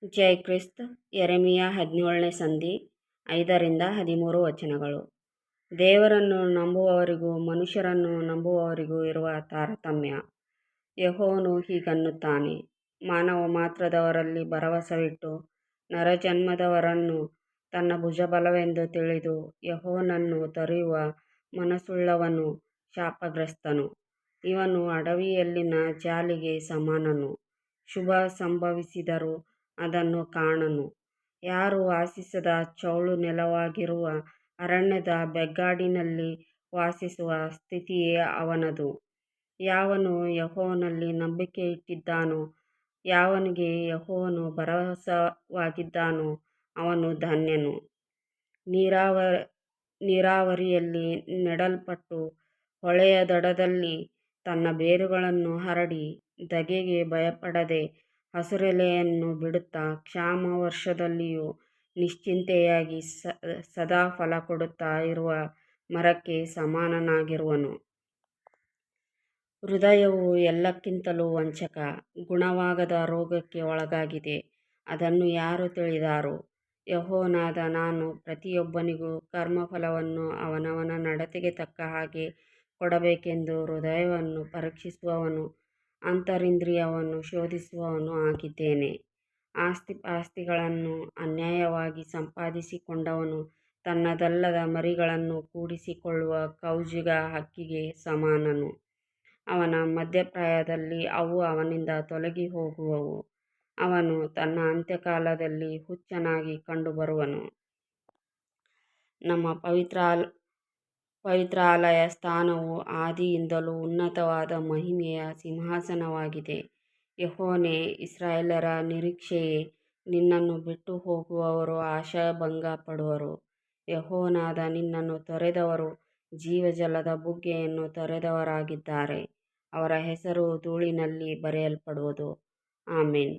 ಜೈ ಕ್ರಿಸ್ತ. ಯೆರೆಮೀಯ 17ನೇ ಸಂಧಿ 5-13 ವಚನಗಳು. ದೇವರನ್ನು ನಂಬುವವರಿಗೂ ಮನುಷ್ಯರನ್ನು ನಂಬುವವರಿಗೂ ಇರುವ ತಾರತಮ್ಯ. ಯೆಹೋವನು ಹೀಗನ್ನುತ್ತಾನೆ, ಮಾನವ ಮಾತ್ರದವರಲ್ಲಿ ಭರವಸವಿಟ್ಟು ನರಜನ್ಮದವರನ್ನು ತನ್ನ ಭುಜಬಲವೆಂದು ತಿಳಿದು ಯೆಹೋವನನ್ನು ತೊರೆಯುವ ಮನಸ್ಸುಳ್ಳವನು ಶಾಪಗ್ರಸ್ತನು. ಇವನು ಅಡವಿಯಲ್ಲಿನ ಜಾಲಿಗೆ ಸಮಾನನು. ಶುಭ ಸಂಭವಿಸಿದರೂ ಅದನ್ನು ಕಾಣನು. ಯಾರೂ ವಾಸಿಸದ ಚೌಳು ನೆಲವಾಗಿರುವ ಅರಣ್ಯದ ಬೆಗ್ಗಾಡಿನಲ್ಲಿ ವಾಸಿಸುವ ಸ್ಥಿತಿಯೇ ಅವನದು. ಯಾವನು ಯೆಹೋವನಲ್ಲಿ ನಂಬಿಕೆ ಇಟ್ಟಿದ್ದಾನೋ, ಯಾವನಿಗೆ ಯೆಹೋವನು ಭರವಸವಾಗಿದ್ದಾನೋ ಅವನು ಧನ್ಯನು. ನೀರಾವರಿಯಲ್ಲಿ ನೆಡಲ್ಪಟ್ಟು ಹೊಳೆಯ ದಡದಲ್ಲಿ ತನ್ನ ಬೇರುಗಳನ್ನು ಹರಡಿ ಧಗೆಗೆ ಭಯಪಡದೆ ಹಸುರೆಲೆಯನ್ನು ಬಿಡುತ್ತಾ ಕ್ಷಾಮ ವರ್ಷದಲ್ಲಿಯೂ ನಿಶ್ಚಿಂತೆಯಾಗಿ ಸದಾ ಫಲ ಕೊಡುತ್ತಾ ಇರುವ ಮರಕ್ಕೆ ಸಮಾನನಾಗಿರುವನು. ಹೃದಯವು ಎಲ್ಲಕ್ಕಿಂತಲೂ ವಂಚಕ, ಗುಣವಾಗದ ರೋಗಕ್ಕೆ ಒಳಗಾಗಿದೆ. ಅದನ್ನು ಯಾರು ತಿಳಿದಾರು? ಯೆಹೋವನಾದ ನಾನು ಪ್ರತಿಯೊಬ್ಬನಿಗೂ ಕರ್ಮಫಲವನ್ನು ಅವನವನ ನಡತೆಗೆ ತಕ್ಕ ಹಾಗೆ ಕೊಡಬೇಕೆಂದು ಹೃದಯವನ್ನು ಪರೀಕ್ಷಿಸುವವನೂ ಅಂತರಿಂದ್ರಿಯವನ್ನು ಶೋಧಿಸುವವನೂ ಆಗಿದ್ದೇನೆ. ಆಸ್ತಿಪಾಸ್ತಿಗಳನ್ನು ಅನ್ಯಾಯವಾಗಿ ಸಂಪಾದಿಸಿಕೊಂಡವನು ತನ್ನದಲ್ಲದ ಮರಿಗಳನ್ನು ಕೂಡಿಸಿಕೊಳ್ಳುವ ಕೌಜುಗ ಹಕ್ಕಿಗೆ ಸಮಾನನು. ಅವನ ಮಧ್ಯಪ್ರಾಯದಲ್ಲಿ ಅವು ಅವನಿಂದ ತೊಲಗಿ ಹೋಗುವವು. ಅವನು ತನ್ನ ಅಂತ್ಯಕಾಲದಲ್ಲಿ ಹುಚ್ಚನಾಗಿ ಕಂಡುಬರುವನು. ನಮ್ಮ ಪವಿತ್ರಾಲಯ ಸ್ಥಾನವು ಆದಿಯಿಂದಲೂ ಉನ್ನತವಾದ ಮಹಿಮೆಯ ಸಿಂಹಾಸನವಾಗಿದೆ. ಯೆಹೋವನೇ, ಇಸ್ರಾಯೇಲ್ಯರ ನಿರೀಕ್ಷೆಯೇ, ನಿನ್ನನ್ನು ಬಿಟ್ಟು ಹೋಗುವವರು ಆಶಾಭಂಗ ಪಡುವರು. ಯೆಹೋವನಾದ ನಿನ್ನನ್ನು ತೊರೆದವರು ಜೀವಜಲದ ಬುಗ್ಗೆಯನ್ನು ತೊರೆದವರಾಗಿದ್ದಾರೆ. ಅವರ ಹೆಸರು ಧೂಳಿನಲ್ಲಿ ಬರೆಯಲ್ಪಡುವುದು. ಆಮೆನ್.